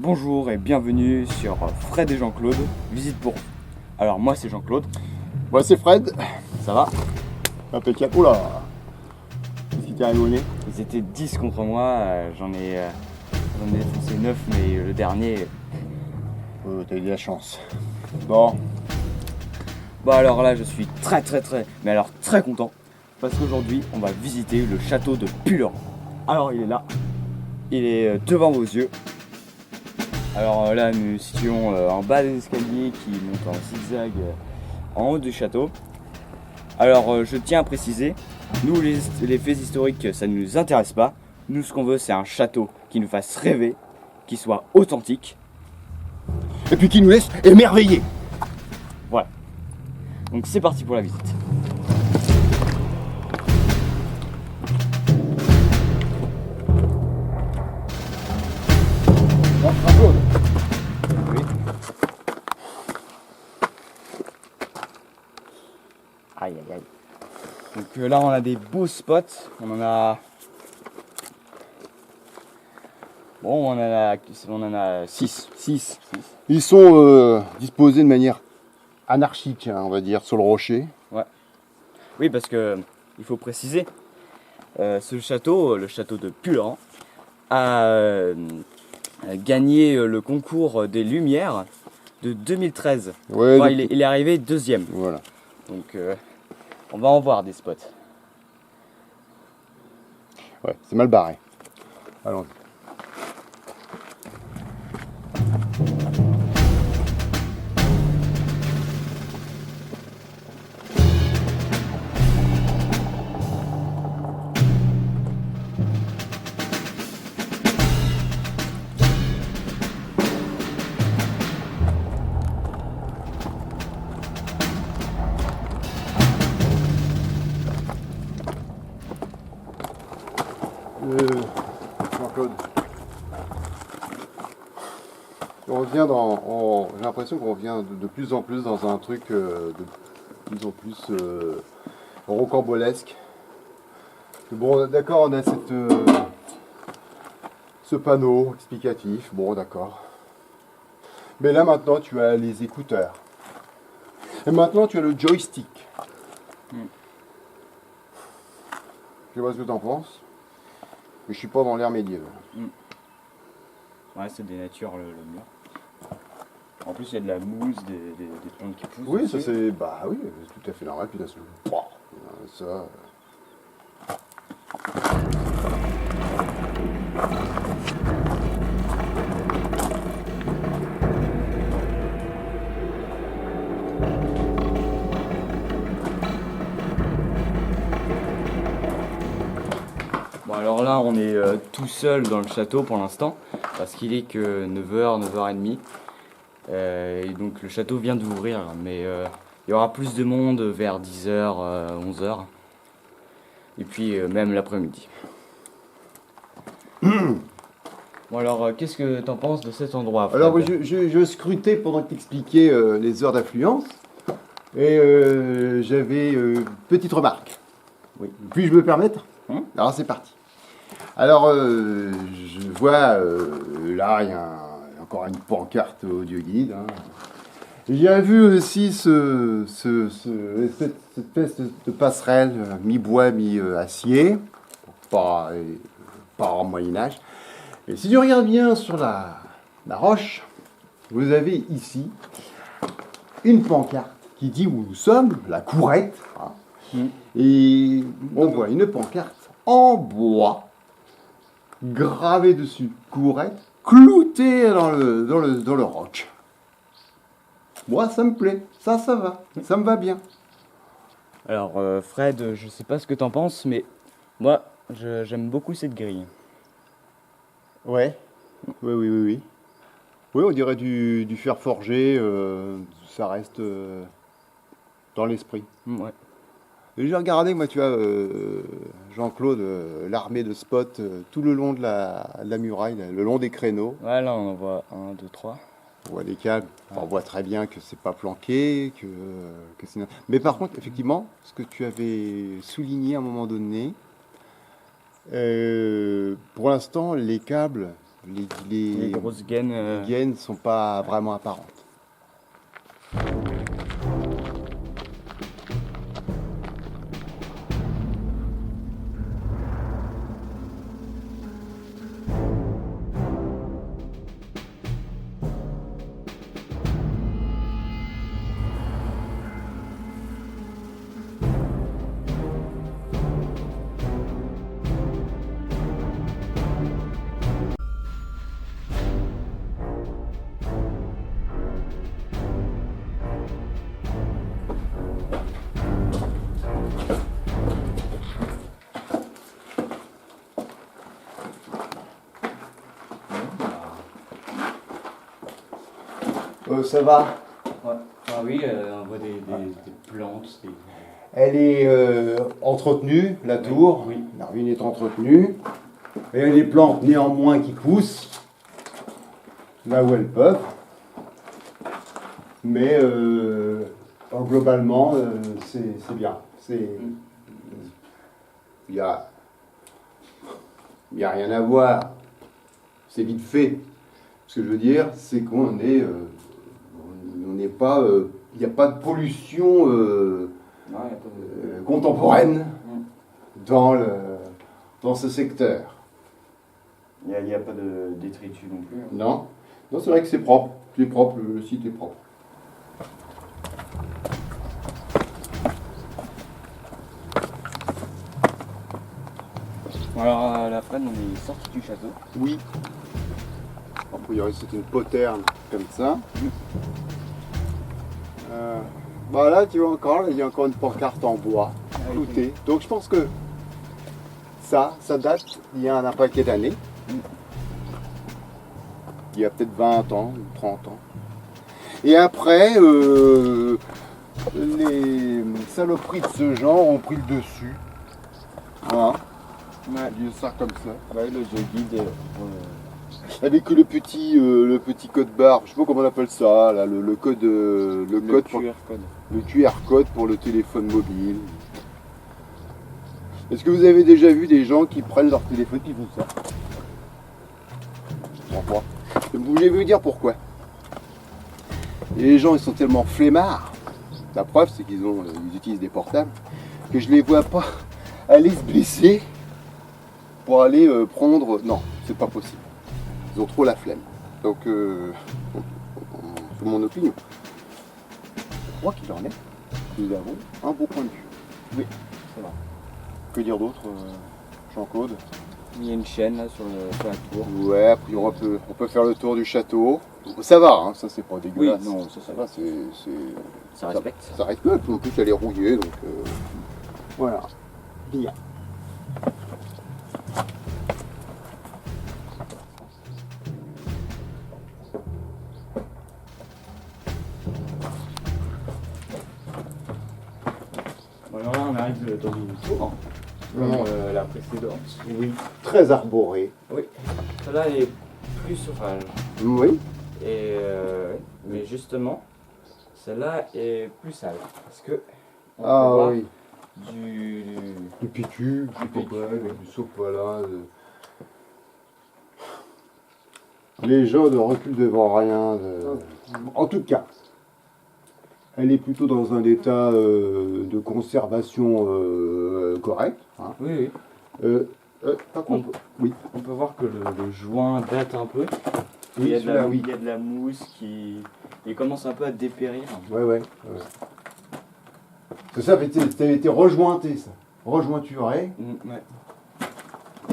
Bonjour et bienvenue sur Fred et Jean-Claude, visite pour... Alors moi c'est Jean-Claude, Moi c'est Fred. ça va? Impeccable. Oula. Qu'est-ce qui t'est arrivé au nez? Ils étaient 10 contre moi, j'en ai défoncé 9 mais le dernier... T'as eu de la chance. Bon. Bah alors là je suis mais alors très content parce qu'aujourd'hui on va visiter le château de Pullan. Alors il est là, il est devant vos yeux. Alors là nous nous situons en bas des escaliers qui montent en zigzag en haut du château. Alors je tiens à préciser, nous les faits historiques ça ne nous intéresse pas. Nous ce qu'on veut c'est un château qui nous fasse rêver, qui soit authentique. Et puis qui nous laisse émerveiller. Voilà. Donc c'est parti pour la visite. Bon, Jean-Claude. Oui. Aïe aïe aïe. Donc là on a des beaux spots. On en a 6. Ils sont disposés de manière anarchique, hein, on va dire, sur le rocher. Oui parce que il faut préciser, ce château, le château de Pullan, a gagné le concours des Lumières de 2013. Ouais, Enfin, donc- il est arrivé deuxième. Voilà. Donc on va en voir des spots. Ouais, c'est mal barré. Allons. Jean-Claude. On revient j'ai l'impression qu'on revient de plus en plus dans un truc de plus en plus rocambolesque. Bon, d'accord, on a ce panneau explicatif. Bon, d'accord. Mais là, maintenant, tu as les écouteurs. Et maintenant, tu as le joystick. Je sais pas ce que tu en penses. Mais je suis pas dans l'ère médiévale. Ouais, c'est des natures le mur. En plus, il y a de la mousse, des plantes qui poussent. Oui, ça dessus. c'est. Bah oui, c'est tout à fait normal. Puis là, ça. Bon, alors là, on est tout seul dans le château pour l'instant, parce qu'il est que 9h, 9h30. Et donc le château vient d'ouvrir, mais il y aura plus de monde vers 10h, 11h. Et puis même l'après-midi. Bon alors, qu'est-ce que t'en penses de cet endroit, Fred? Alors, je scrutais pendant que tu expliquais les heures d'affluence. Et j'avais une petite remarque. Oui. Puis-je me permettre? Alors, c'est parti. Alors, je vois, là, il y a encore une pancarte audio guide. Hein. J'ai vu aussi cette espèce de passerelle mi-bois, mi-acier, pas en Moyen-Âge. Et si tu regardes bien sur la roche, vous avez ici une pancarte qui dit où nous sommes, la courette. Hein. Et on voit une pancarte en bois, gravée dessus, courette, cloutée dans le roc. Moi, ça me plaît, ça va, ça me va bien. Alors Fred, je sais pas ce que t'en penses, mais moi j'aime beaucoup cette grille. Ouais, oui. Oui, on dirait du fer forgé, ça reste dans l'esprit. Ouais. Et j'ai regardé, moi, tu vois, Jean-Claude, l'armée de spots tout le long de la muraille, là, le long des créneaux. Ouais, là on en voit 1, 2, 3. On voit des câbles, on voit très bien que c'est pas planqué, que c'est... Mais par contre, effectivement, ce que tu avais souligné à un moment donné, pour l'instant, les câbles Les grosses gaines. les gaines ne sont pas vraiment apparentes. Ça va. Ouais. Ah oui, on voit des plantes. Elle est entretenue, la tour. Oui. La ruine est entretenue. Et il y a des plantes néanmoins qui poussent là où elles peuvent. Mais globalement, c'est bien. Il y a rien à voir. C'est vite fait. Ce que je veux dire, c'est qu'on est, on n'est pas, il n'y a pas de pollution contemporaine dans ce secteur. Il n'y a pas de détritus non plus. Non, non, c'est vrai que c'est propre. C'est propre, le site est propre. Alors à la fin, on est sorti du château. Oui. A priori, c'est une poterne comme ça. Bah là, tu vois encore, il y a encore une pancarte en bois, cloutée. Donc je pense que ça date il y a un paquet d'années. Il y a peut-être 20 ans ou 30 ans. Et après, les saloperies de ce genre ont pris le dessus. Voilà. Ouais. Dire ça comme ça. Ouais, le jeu guide. Avec le petit code barre, je sais pas comment on appelle ça, là, le code, le code pour, QR code. le QR code pour le téléphone mobile. Est-ce que vous avez déjà vu des gens qui prennent leur téléphone et qui font ça? Pourquoi? Vous voulez vous dire pourquoi? Et les gens, ils sont tellement flemmards. La preuve, c'est qu'ils utilisent des portables, que je les vois pas aller se blesser pour aller prendre. Non, c'est pas possible. Ils ont trop la flemme. Donc, c'est mon opinion. Je crois qu'il en est. Nous avons un beau point de vue. Oui, ça va. Que dire d'autre, Jean-Claude? Il y a une chaîne là sur la tour. Ouais, a priori, on peut faire le tour du château. Ça va, hein, ça c'est pas Oui, dégueulasse. non, ça va. Ça respecte. Ça respecte, en plus elle est rouillée, donc voilà. Bien. Bon, alors là, on arrive dans une tour. Comme la précédente. Oui, très arboré. Oui. Celle-là elle est plus sauvage. Oui. Et mais justement, celle-là est plus sale. Parce que on peut voir Oui. du Du pitu, pitu, du sopalin. Les gens ne reculent devant rien. En tout cas, elle est plutôt dans un état de conservation correct. Hein. Oui, Par contre, on peut voir que le joint date un peu. Oui, il y a celui-là, il y a de la mousse il commence un peu à dépérir. ouais. Ça avait été rejointé, ça. Rejointuré. Ouais.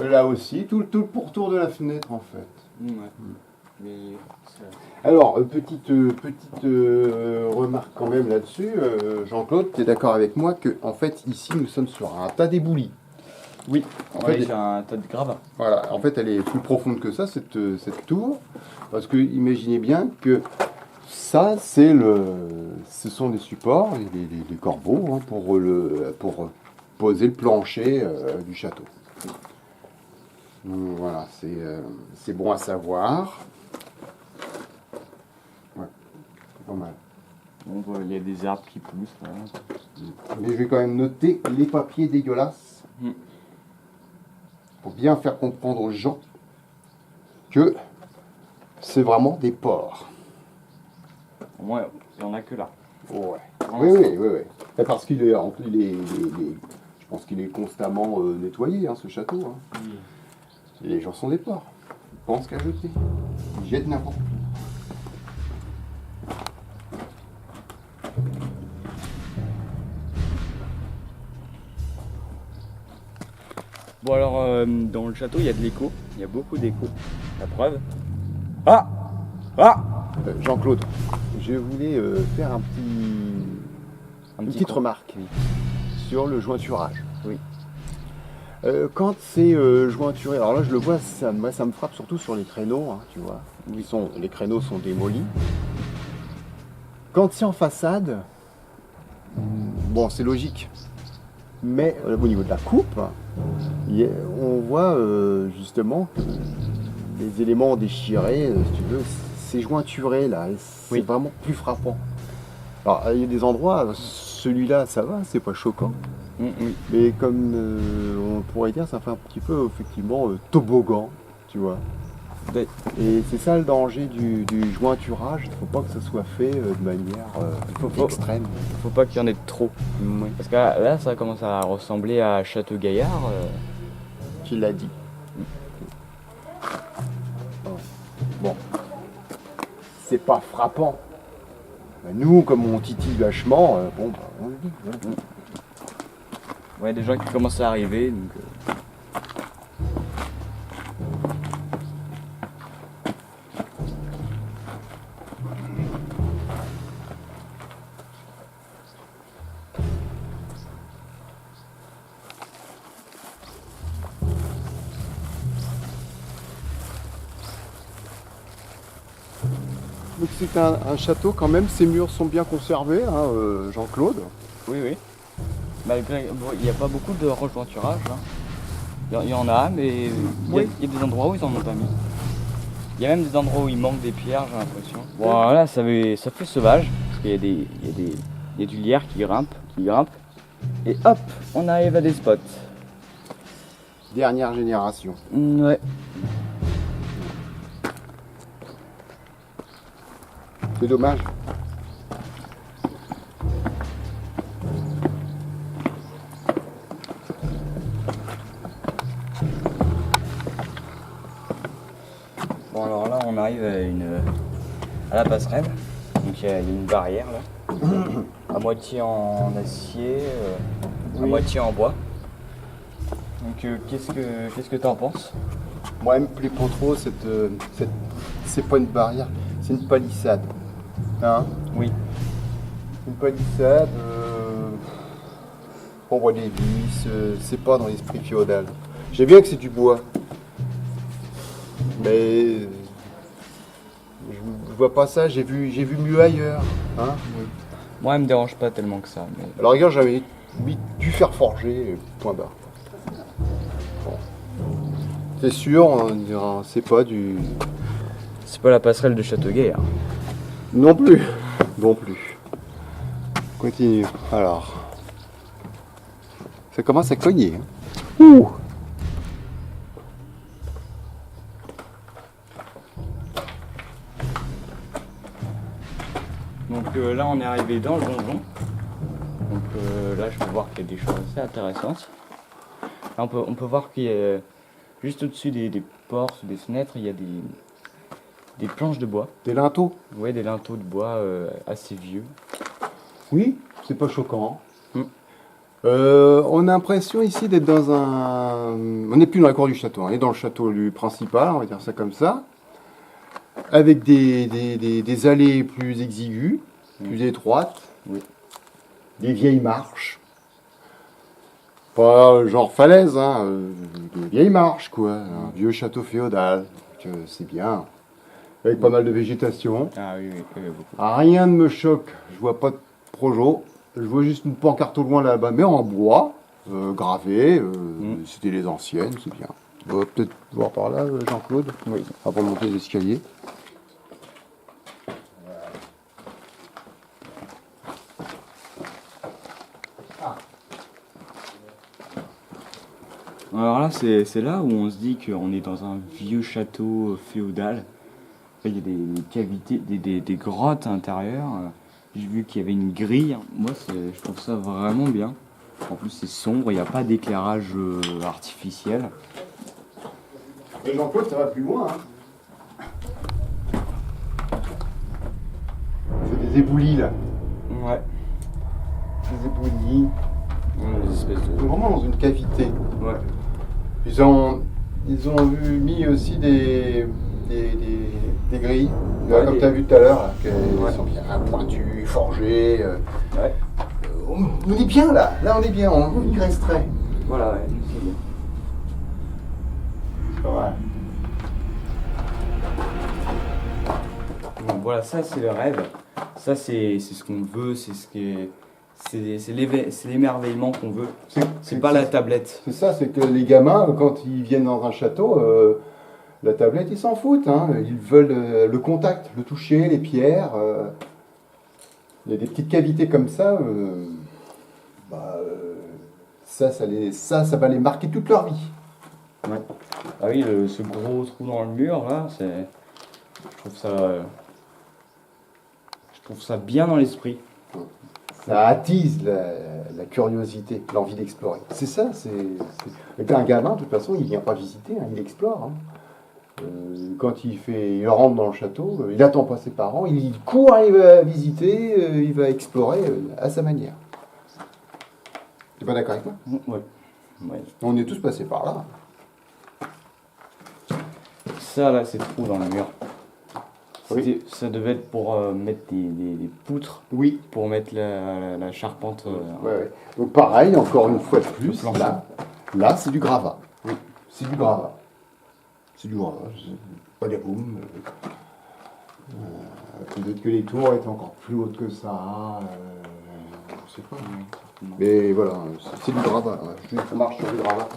Là aussi, tout le pourtour de la fenêtre, en fait. Ouais. Mais Alors, petite remarque quand même là-dessus, Jean-Claude, tu es d'accord avec moi que, en fait, ici, nous sommes sur un tas d'éboulis. oui, En fait, j'ai un tas de gravats. Voilà, en fait, elle est plus profonde que ça, cette tour, parce que imaginez bien que ça, ce sont des supports, les corbeaux, hein, pour poser le plancher du château. Donc, voilà, c'est bon à savoir. Ouais, pas mal. Bon, il y a des arbres qui poussent. Voilà. Mais je vais quand même noter les papiers dégueulasses. Pour bien faire comprendre aux gens que c'est vraiment des porcs. Au moins, il n'y en a que là. Ouais. Pour Oui, l'instant. oui, oui, oui. Et parce qu'il est, je pense qu'il est constamment nettoyé, hein, ce château. Hein. Et les gens sont des porcs. Ils pensent qu'à jeter. Ils jettent n'importe où. Bon alors, dans le château, il y a de l'écho. Il y a beaucoup d'écho. La preuve. Ah. Jean-Claude, je voulais faire une petite remarque sur le jointurage. Oui. Quand c'est jointuré, alors là je le vois, ça me frappe surtout sur les créneaux, hein, tu vois. Les créneaux sont démolis. Quand c'est en façade, bon c'est logique. Mais au niveau de la coupe, on voit justement que les éléments déchirés, si tu veux, c'est jointuré là, et c'est vraiment plus frappant. Alors il y a des endroits, celui-là ça va, c'est pas choquant. Oui. Mais comme on pourrait dire, ça fait un petit peu effectivement toboggan, tu vois. Ouais. Et c'est ça le danger du jointurage, il ne faut pas que ça soit fait de manière extrême. Faut pas qu'il y en ait de trop. Oui. Parce que là, ça commence à ressembler à Château Gaillard. Tu l'as dit. Bon, c'est pas frappant. Nous, comme on titille vachement, bon, bah, on le dit. Voilà. Ouais, des gens qui commencent à arriver. Donc, Donc c'est un château quand même, ses murs sont bien conservés, hein, Jean-Claude. oui. Malgré, bon, il n'y a pas beaucoup de rejointurage. Hein. Il y en a, mais il y a des endroits où ils en ont pas mis. Il y a même des endroits où il manque des pierres, j'ai l'impression. Bon, voilà, ça fait sauvage, parce qu'il y a du lierre qui grimpe. Et hop, on arrive à des spots. Dernière génération. Ouais. C'est dommage. Bon, alors là, on arrive à la passerelle. Donc il y a une barrière là, à moitié en acier, à moitié en bois. Donc qu'est-ce que t'en penses? Moi, elle me plaît pas trop, c'est pas une barrière, c'est une palissade. Hein? Oui. Une palissade, on voit des vis, c'est pas dans l'esprit féodal. J'ai bien que c'est du bois, mais je vois pas ça, j'ai vu mieux ailleurs. Hein? Oui. Moi, elle me dérange pas tellement que ça. Mais... Alors regarde, j'avais mis du fer forgé, point barre. Bon. C'est sûr, on dira, c'est pas du... C'est pas la passerelle de Châteauguay. Hein. Non plus. Non plus. Continue. Alors. Ça commence à cogner. Hein. Ouh. Donc là, on est arrivé dans le donjon. Donc là, je peux voir qu'il y a des choses assez intéressantes. Là, on peut voir qu'il y a juste au-dessus des portes, des fenêtres, il y a des planches de bois. Des linteaux. Ouais, des linteaux de bois assez vieux. Oui, c'est pas choquant. On a l'impression ici d'être dans un... On n'est plus dans la cour du château, on est dans le château principal, on va dire ça comme ça. Avec des allées plus exiguës, plus étroites. Oui. Des vieilles marches. Pas genre falaise, hein, des vieilles marches, quoi. Un vieux château féodal. C'est bien. Avec pas mal de végétation. Ah oui, beaucoup. Rien ne me choque. Je vois pas de projo. Je vois juste une pancarte au loin là-bas, mais en bois, gravée. C'était les anciennes, c'est bien. On va peut-être voir par là, Jean-Claude. Oui. Avant de monter les escaliers. Alors là, c'est là où on se dit qu'on est dans un vieux château féodal. Il y a des cavités, des grottes à l'intérieur. J'ai vu qu'il y avait une grille. Moi, je trouve ça vraiment bien. En plus, c'est sombre, il n'y a pas d'éclairage artificiel. Et Jean-Claude, ça va plus loin. C'est des éboulis là. Ouais. Des éboulis. Des espèces de... Vraiment dans une cavité. Ouais. Ils ont mis aussi des grilles, Ouais, comme des- tu as vu tout à l'heure, là, qui Ouais. sont bien pointues, forgées. Ouais. On est bien là, on est bien, on y resterait. Voilà, ouais. C'est bien. C'est pas mal. Donc voilà, ça c'est le rêve. Ça c'est ce qu'on veut, c'est ce qui est... C'est l'émerveillement qu'on veut. C'est pas la tablette. C'est ça, c'est que les gamins, quand ils viennent dans un château, la tablette, ils s'en foutent. Hein. Ils veulent le contact, le toucher, les pierres. Il y a des petites cavités comme ça. Ça va les marquer toute leur vie. Ouais. Ah oui, ce gros trou dans le mur là, c'est... Je trouve ça bien dans l'esprit. Ça attise la curiosité, l'envie d'explorer. C'est ça, Et un gamin, de toute façon, il vient pas visiter, hein, il explore. Hein. Quand il rentre dans le château, il attend pas ses parents, il court, il va visiter, il va explorer à sa manière. Tu es pas d'accord avec moi? Ouais. Ouais. On est tous passés par là. Ça là, c'est trou dans le mur. Oui. Ça devait être pour mettre des poutres, Oui. pour mettre la charpente. Ouais. Donc pareil, encore une fois de plus, Le plancher. là c'est du gravat. Oui. C'est du gravat. C'est du gravat. Pas des boum. Peut-être que les tours étaient encore plus hautes que ça. Je sais pas. Mais voilà, c'est du gravat. Ouais. Ça marche sur du gravat.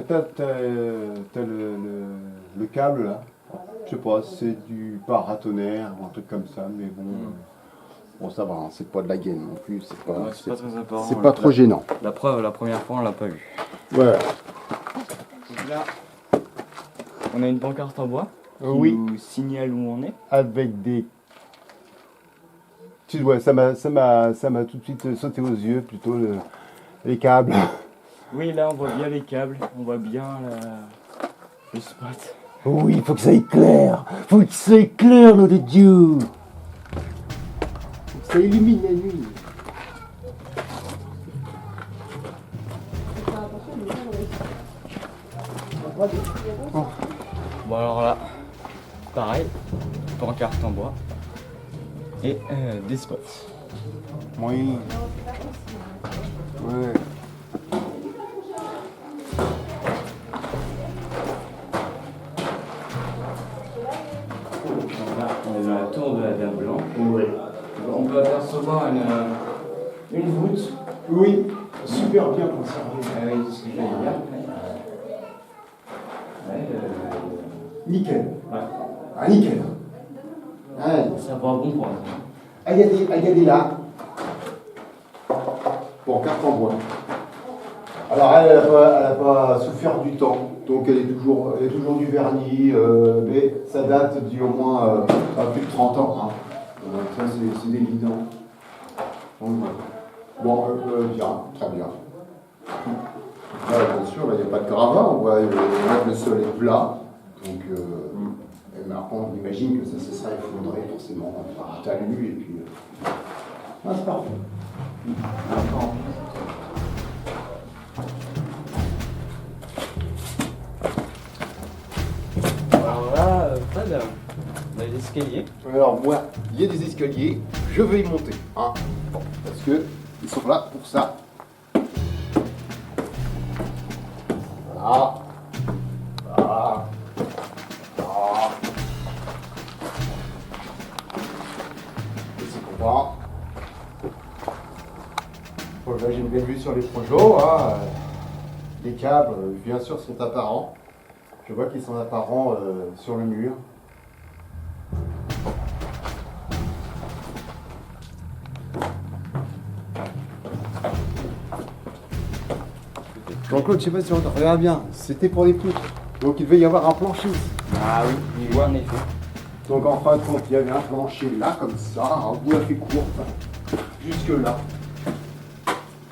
T'as le câble là. Je sais pas, c'est du paratonnerre ou un truc comme ça, mais bon. Bon, ça va, hein, c'est pas de la gaine non plus. C'est pas, Ouais, c'est pas très important. c'est pas trop gênant. La preuve, la première fois, on l'a pas vu. Ouais. Donc là, on a une pancarte en bois qui Oui. nous signale où on est. Avec des. Ouais, ça m'a tout de suite sauté aux yeux, plutôt les câbles. Oui, là, on voit bien les câbles, on voit bien le spot. Oui, il faut que ça éclaire. Faut que ça éclaire, nom de Dieu. Faut que ça illumine la nuit. Bon, alors là, pareil, pancarte en bois et des spots. Oui. Ouais. Donc là, on est dans la tour de la Dame Blanche. Oui. On peut apercevoir une voûte. Oui. Super bien conservé. Ah oui, c'est ce que je voulais dire. Ouais, Nickel. ouais. Ah, nickel. Ah, Ça va bon pour l'instant. il y a des là. Bon, carte en bois. Alors elle n'a pas souffert du temps, donc elle est toujours du vernis, mais ça date d'il y a au moins plus de 30 ans. Hein. Ça c'est évident. Donc, bon, bien, très bien. Là, bien sûr, il n'y a pas de gravat, on voit le sol est plat. Donc, et maintenant, on imagine que ça se serait effondré forcément par talus et puis. C'est parfait. Alors là, pas de... On a l'escalier. Alors moi, il y a des escaliers, je vais y monter. Hein. Bon, parce que ils sont là pour ça. Voilà. Voilà. Voilà. Et c'est content. Bon, là j'ai une belle vue sur les projets. Hein. Les câbles, bien sûr, sont apparents. Je vois qu'ils sont apparents sur le mur. Jean-Claude, je sais pas si on regarde bien, c'était pour les poutres. Donc il devait y avoir un plancher aussi. Ah oui, il voit en effet. Donc en fin de compte, il y avait un plancher là, comme ça, un bout assez court, jusque là.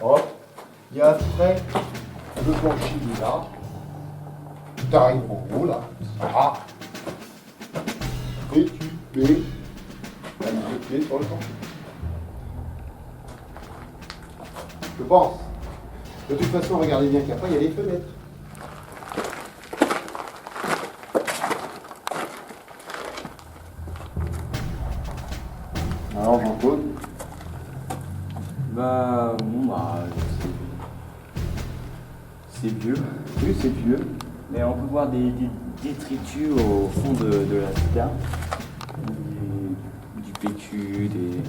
Hop, il y a après le plancher là. T'arrives en haut là, ça. Et tu mets le pied sur le plancher. Je pense. De toute façon, regardez bien qu'après, il y a les fenêtres. Alors, Jean-Claude, Bah, bon, bah, c'est vieux. oui, c'est vieux. Mais on peut voir des détritus au fond de la citerne. Du PQ, des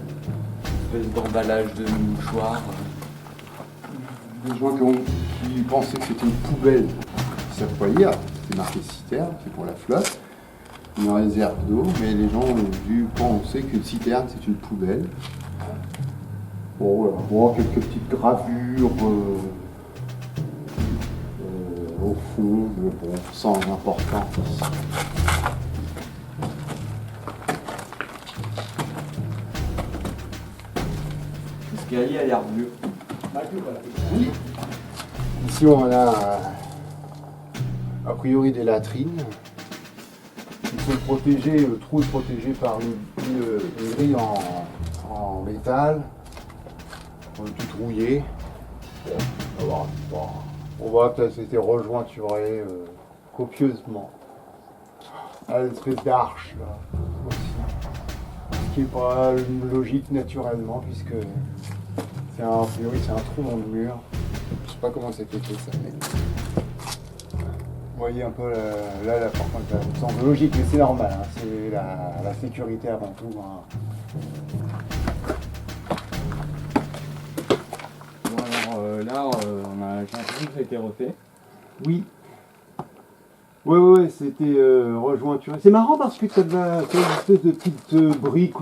espèces d'emballage de mouchoirs. Des gens qui pensaient que c'était une poubelle. Ils savent pas lire. C'est marqué citerne, c'est pour la flotte. Une réserve d'eau, mais les gens ont dû penser qu'une citerne, c'est une poubelle. Bon, voilà. Bon, quelques petites gravures au fond, mais bon, sans importance. L'escalier a l'air vieux. Oui. Ici, on a a priori des latrines. Ils sont protégés, le trou est protégé par une grille en métal, tout rouillé. On voit que ça a été rejointuré copieusement. À une espèce d'arche là aussi. Ce qui n'est pas logique naturellement puisque c'est a priori c'est un trou dans le mur. Je sais pas comment c'était fait ça, mais. Vous voyez un peu là par contre ça me semble logique, mais c'est normal, hein, c'est la sécurité avant tout. Hein. Bon, alors là, j'ai l'impression que ça a été refait. Oui. Ouais, c'était rejointuré. C'est marrant parce que t'as une espèce de petites briques,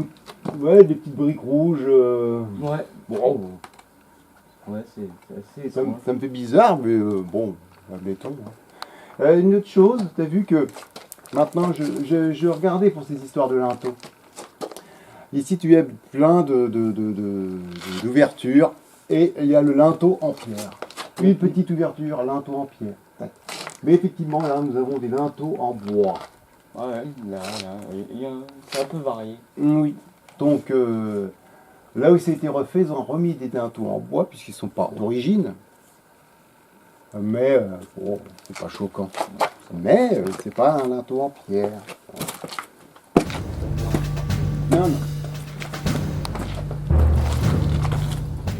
des petites briques rouges. Ouais. Bon, Ouais, c'est assez ça me étrange. fait bizarre, mais bon, admettons. Hein. Une autre chose, t'as vu que maintenant je regardais pour ces histoires de linteaux. Ici, tu as plein d'ouvertures et il y a le linteau en pierre. Une petite ouverture, linteau en pierre. Tac. Mais effectivement, là, nous avons des linteaux en bois. Ouais, c'est un peu varié. Oui. Donc, là où ça a été refait, ils ont remis des linteaux en bois, puisqu'ils ne sont pas d'origine. Mais, bon, c'est pas choquant. Mais, c'est pas un linteau en pierre. Non.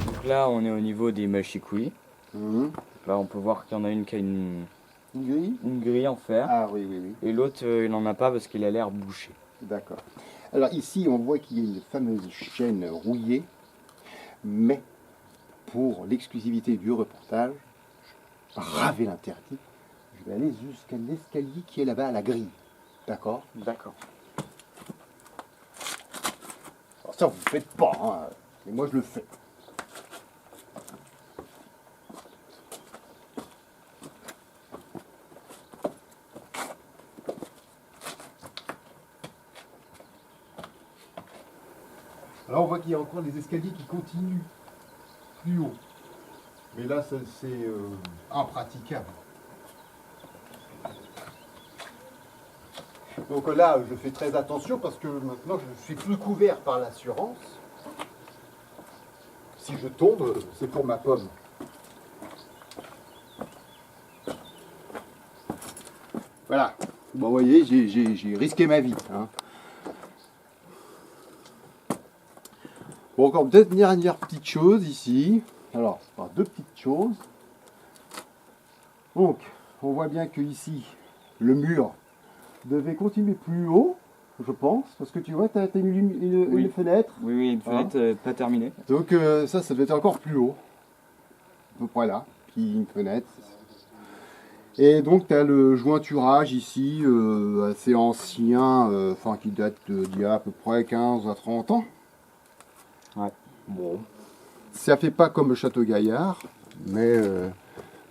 Donc là, on est au niveau des mâchicoulis. Mhm. Là, on peut voir qu'il y en a une qui a une Une grille grille en fer. Ah oui. Et l'autre, il n'en a pas parce qu'il a l'air bouché. D'accord. Alors ici, on voit qu'il y a une fameuse chaîne rouillée, mais pour l'exclusivité du reportage, ravé l'interdit, je vais aller jusqu'à l'escalier qui est là-bas à la grille. D'accord. D'accord. Alors ça, vous ne le faites pas, hein, et moi je le fais. Alors on voit qu'il y a encore des escaliers qui continuent plus haut. Mais là, c'est impraticable. Donc là, je fais très attention parce que maintenant, je suis plus couvert par l'assurance. Si je tombe, c'est pour ma pomme. Voilà. Bon, vous voyez, j'ai risqué ma vie. Hein. Bon, encore peut-être dernière petite chose ici. Alors, deux petites choses. Donc, on voit bien que ici, le mur devait continuer plus haut, je pense, parce que tu vois, tu as une fenêtre. Oui, une fenêtre pas terminée. Donc, ça devait être encore plus haut. À peu près là, puis une fenêtre. Et donc, tu as le jointurage ici, assez ancien, qui date d'il y a à peu près 15 à 30 ans. Ouais. Bon. Ça fait pas comme le Château Gaillard, mais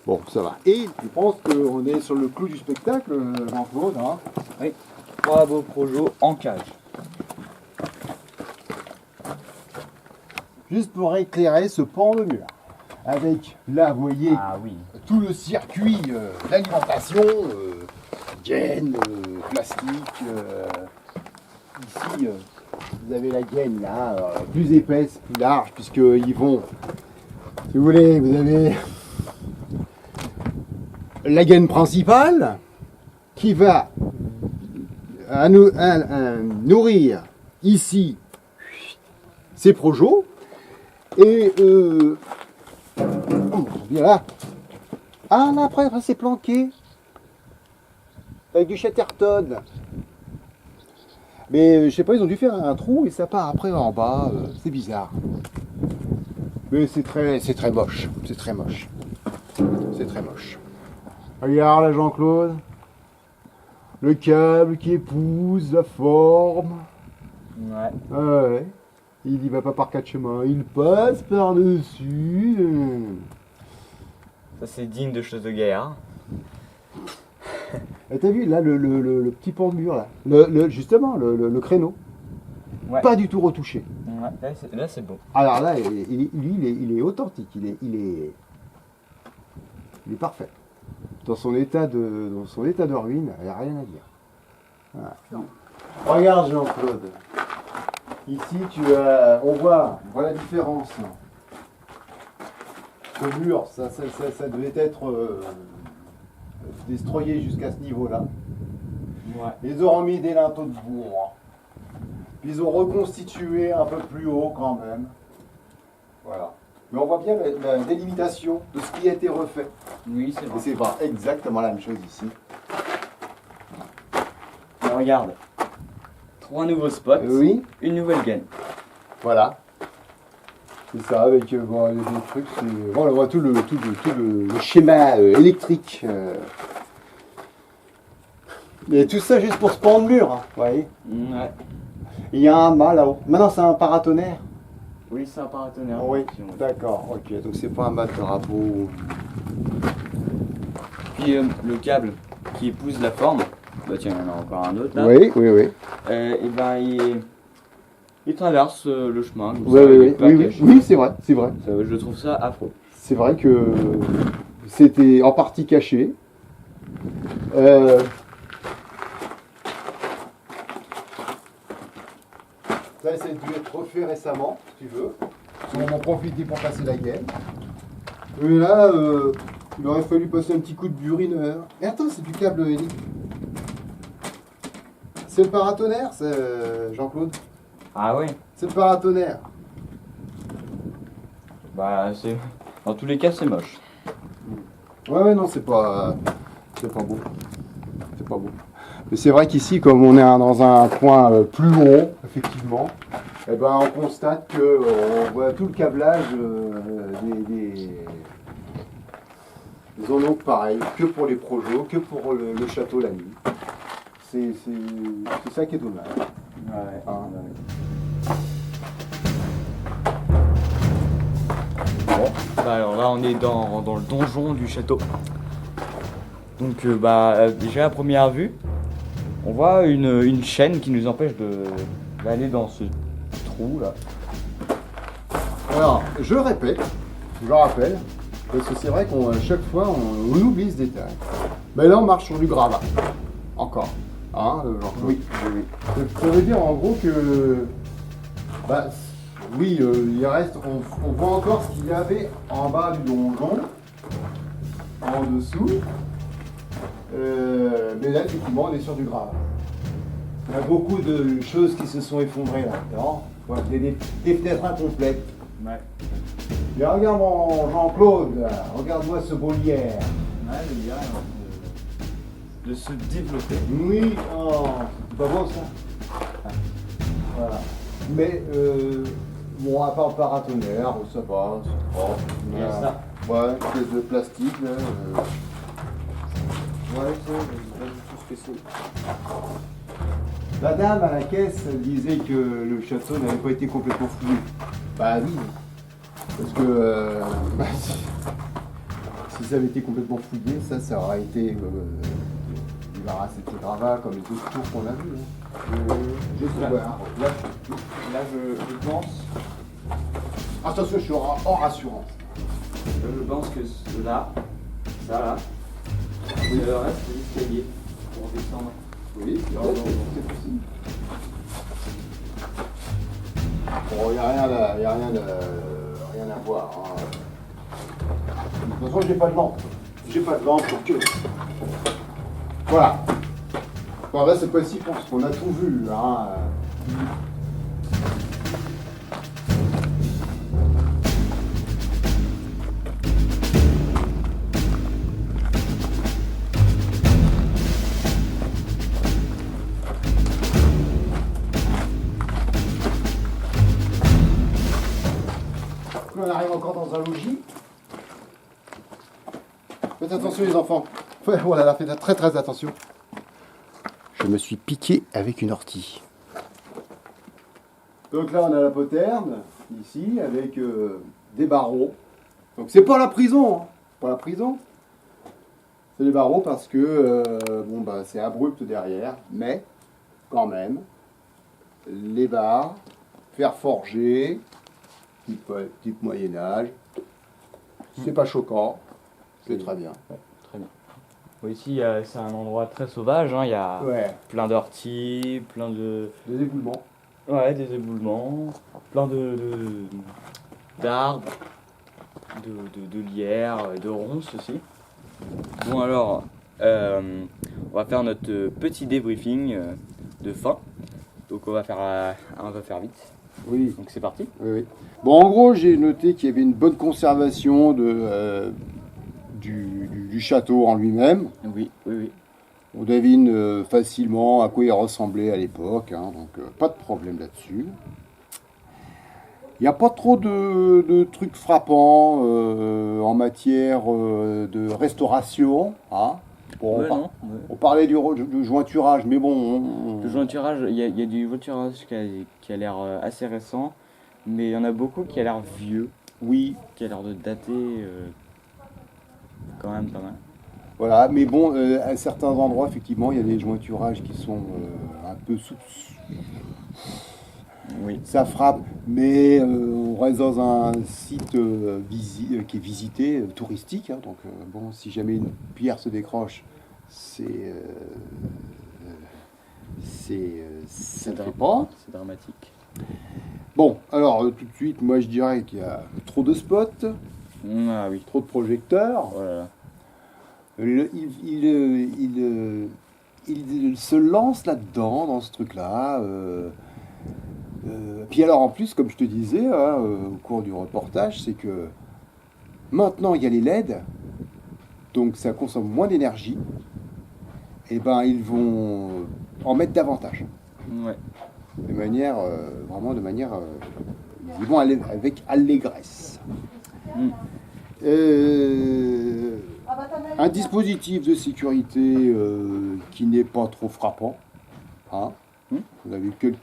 Bon, ça va. Et je pense qu'on est sur le clou du spectacle, Jean-Claude. Hein. Oui, 3 beaux projets en cage. Juste pour éclairer ce pan de mur. Avec, là, vous voyez, Oui. tout le circuit d'alimentation, gaine, plastique. Ici, vous avez la gaine, là, plus épaisse, plus large, puisqu'ils vont, si vous voulez, vous avez la gaine principale qui va nourrir ici ces projets. Et bien là. Ah là après c'est planqué. Avec du chatterton. Mais je sais pas, ils ont dû faire un trou et ça part après en bas. C'est bizarre. Mais c'est très moche. C'est très moche. C'est très moche. Regarde là Jean-Claude. Le câble qui épouse la forme. Ouais. Ouais. Il y va pas par 4 chemins, il passe par-dessus. Ça c'est digne de choses de guerre. Et t'as vu là le petit pan de mur là, justement le créneau, Ouais. pas du tout retouché. Ouais, là c'est beau. Alors là, il est authentique, il est parfait. Dans son état de ruine, il n'y a rien à dire. Voilà. Regarde Jean-Claude. Ici, on voit la différence. Ce mur, ça devait être destroyé jusqu'à ce niveau-là. Ouais. Ils ont remis des linteaux de bourre. Puis ils ont reconstitué un peu plus haut quand même. Voilà. Mais on voit bien la délimitation de ce qui a été refait. Oui, c'est Et vrai. c'est pas exactement la même chose ici. Mais regarde. 3 nouveaux spots, Oui, une nouvelle gaine. voilà. C'est ça, avec des trucs, voilà, on voit tout le schéma électrique. Et tout ça juste pour ce pan de mur, hein, vous voyez. Ouais. Il y a un mât là-haut. Maintenant c'est un paratonnerre. Oui, c'est un paratonnerre. Oui, d'accord, ok. Donc c'est pas un mât de drapeau. Puis le câble qui épouse la forme, bah tiens, il y en a encore un autre là. Oui. Et ben il traverse le chemin. Comme Oui, ça, il est pas caché. oui, c'est vrai. Ça, je trouve ça affreux. C'est vrai que c'était en partie caché. Ça, ça a dû être refait récemment, si tu veux. On en profiter pour passer la gaine. Et là, il aurait fallu passer un petit coup de burineur. Et attends, c'est du câble hélique. C'est le paratonnerre, Jean-Claude. Ah ouais. C'est le paratonnerre. Bah c'est. Dans tous les cas c'est moche. Ouais, non, c'est pas beau. C'est pas beau. Mais c'est vrai qu'ici, comme on est dans un coin plus haut, effectivement, eh ben, on constate que on voit tout le câblage des zones donc pareil, que pour les projets, que pour le château la nuit. C'est ça qui est dommage. Ouais. Hein. Bon. Bah alors là on est dans le donjon du château. Donc déjà à première vue, on voit une chaîne qui nous empêche d'aller dans ce trou là. Alors, je rappelle, parce que c'est vrai qu'à chaque fois, on oublie ce détail. Mais là, on marche sur du gravat. Encore. Hein, Oui. Ça veut dire en gros que. Bah, oui, il reste. On voit encore ce qu'il y avait en bas du donjon. En dessous. Mais là, effectivement, on est sur du gravat. Il y a beaucoup de choses qui se sont effondrées là-dedans. Voilà, des fenêtres incomplètes. Ouais. Et regarde mon Jean-Claude, là. Regarde-moi ce beau lierre. Ouais, le gars de se développer. Oui, oh, c'est pas beau ça. Voilà. Mais, bon, à part le paratonnerre, ça va, c'est propre. Il y a ça. Ouais, une pièce de plastique, là. Ouais, ça, je sais pas du tout ce que c'est. La dame à la caisse disait que le château n'avait pas été complètement fouillé. Bah oui. Parce que si ça avait été complètement fouillé, ça aurait été débarrassé de ces gravats comme les autres tours qu'on a vus. Hein. Je sais Là, voir. là, je pense, Attention, je suis hors assurance. je pense que là, ça là, c'est le reste de l'escalier pour descendre. Oui, Non, non, non. c'est possible. Bon, il n'y a rien à voir. Hein. De toute façon, j'ai pas de lampe. J'ai pas de lampe pour que. Voilà. Bon, là, cette fois-ci, je pense qu'on a tout vu. Hein. On arrive encore dans un logis. Faites attention les enfants. Ouais, voilà, faites très très attention. Je me suis piqué avec une ortie. Donc là on a la poterne, ici, avec des barreaux. Donc c'est pas la prison, hein. Pas la prison. C'est les barreaux parce que bon bah c'est abrupt derrière, mais quand même, les barres, fer forgé, type Moyen-Âge. C'est pas choquant, c'est très bien. Très bien. Bon, ici, c'est un endroit très sauvage, hein. Il y a Ouais, plein d'orties, plein de... des éboulements. Ouais, des éboulements, plein d'arbres, de lierres, de ronces aussi. Bon alors, on va faire notre petit débriefing de fin. Donc on va faire vite. Oui, Donc c'est parti. oui, oui. Bon, en gros, j'ai noté qu'il y avait une bonne conservation du château en lui-même. Oui, oui, oui. On devine facilement à quoi il ressemblait à l'époque, hein, donc pas de problème là-dessus. Il n'y a pas trop de trucs frappants en matière de restauration. Hein. Bon, Ouais, non, ouais. on parlait du jointurage, mais bon... Le jointurage, il y a du jointurage qui a l'air assez récent, mais il y en a beaucoup qui a l'air vieux, Oui, qui a l'air de dater quand même pas mal. voilà, mais bon, à certains endroits, effectivement, il y a des jointurages qui sont un peu Oui. ça frappe, mais on reste dans un site qui est visité, touristique, hein, donc bon, si jamais une pierre se décroche, ça ne fait pas. C'est dramatique. Bon, alors tout de suite, moi je dirais qu'il y a trop de spots, Ah oui. trop de projecteurs. Voilà. Il se lance là-dedans, dans ce truc-là. Puis alors en plus, comme je te disais hein, au cours du reportage, c'est que maintenant il y a les LED, donc ça consomme moins d'énergie. Et ben ils vont en mettre davantage, Ouais. de manière vraiment de manière, ils vont aller avec allégresse. Mm. Un dispositif de sécurité qui n'est pas trop frappant. Hein. On a vu quelques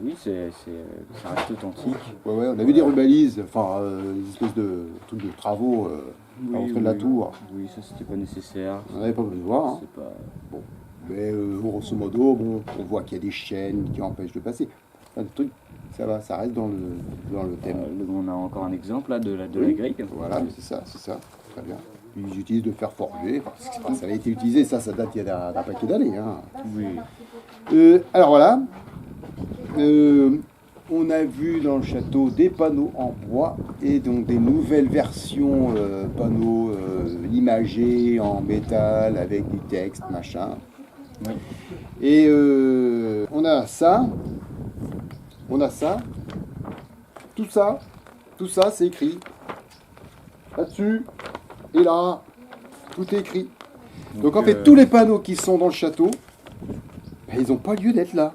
Oui, ça reste authentique. ouais, on a vu des rubalises, enfin des espèces de trucs de travaux à l'entrée de la tour. Oui, ça c'était pas nécessaire. On n'en avait pas besoin. Hein. C'est pas... Bon. Mais grosso modo, bon, on voit qu'il y a des chaînes qui empêchent de passer. Enfin, des trucs, ça va, ça reste dans le thème. On a encore un exemple là de la grille. Voilà, c'est ça, très bien. Ils utilisent de fer forgé, enfin, ça avait été utilisé, ça date il y a d'un paquet d'années. Hein. Oui. Alors voilà, on a vu dans le château des panneaux en bois et donc des nouvelles versions panneaux imagés en métal avec du texte, machin. Oui. Et on a ça, tout ça c'est écrit là-dessus et là, tout est écrit. Donc en fait tous les panneaux qui sont dans le château, ben, ils n'ont pas lieu d'être là.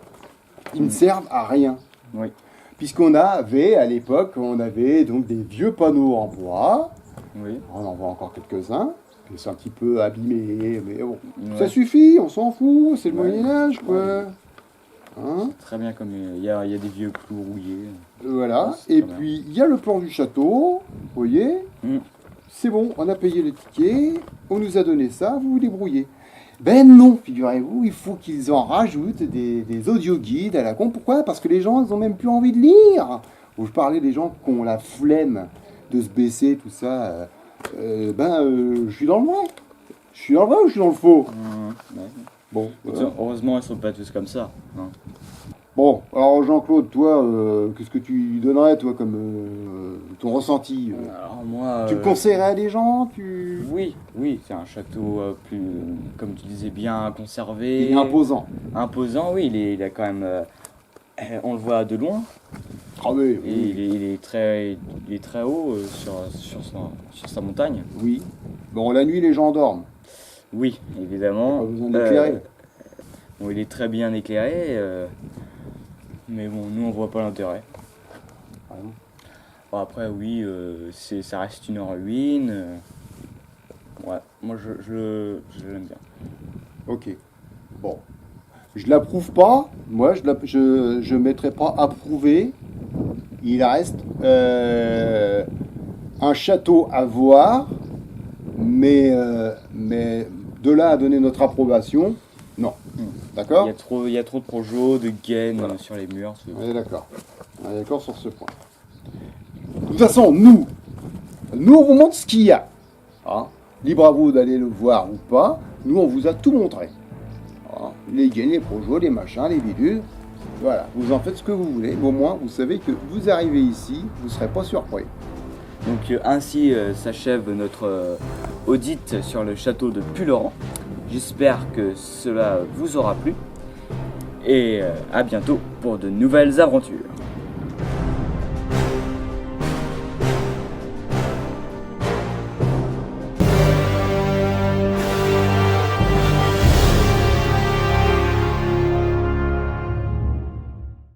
Ils ne servent à rien. Oui. Puisqu'on avait, à l'époque, on avait donc des vieux panneaux en bois. Oui. On en voit encore quelques-uns. Ils sont un petit peu abîmés, mais bon, Ouais. ça suffit, on s'en fout, c'est le Ouais. Moyen-Âge, quoi. Hein, Très bien comme il y a des vieux clous rouillés. voilà. C'est Et très bien. puis, il y a le plan du château, vous voyez. Mm. c'est bon, on a payé le ticket, on nous a donné ça, vous vous débrouillez. Ben non, figurez-vous, il faut qu'ils en rajoutent des audio-guides à la con. Pourquoi? Parce que les gens, ils ont même plus envie de lire. Je parlais des gens qui ont la flemme de se baisser, tout ça. Je suis dans le vrai. Je suis dans le vrai ou je suis dans le faux? Ouais. Bon, Heureusement, ils sont pas tous comme ça. Hein. bon, alors Jean-Claude, toi, qu'est-ce que tu lui donnerais, toi, comme ton ressenti Alors moi, Tu le conseillerais à des gens oui, c'est un château plus, comme tu disais, bien conservé. Il est imposant. Imposant, oui, il a quand même, on le voit de loin. Ah oui, Et il est très haut sur sa montagne. oui. Bon, la nuit, les gens dorment. Oui, évidemment. Pas besoin d'éclairer. Bon, il est très bien éclairé, mais bon, nous on voit pas l'intérêt. Ah non. Bon, après, oui, ça reste une ruine. Ouais, moi je l'aime bien. Ok. Bon. Je l'approuve pas. Moi, je mettrai pas approuvé. Il reste un château à voir, mais de là à donner notre approbation, non. D'accord? Il y a trop de projets, de gaines Voilà. sur les murs. On est d'accord. On est d'accord sur ce point. De toute façon, nous on vous montre ce qu'il y a. Hein. Libre à vous d'aller le voir ou pas. Nous, on vous a tout montré. Hein. Les gaines, les projets, les machins, les bidules. Voilà, vous en faites ce que vous voulez. Au moins, vous savez que vous arrivez ici, vous ne serez pas surpris. Donc ainsi s'achève notre audit sur le château de Pulleran. J'espère que cela vous aura plu. Et à bientôt pour de nouvelles aventures.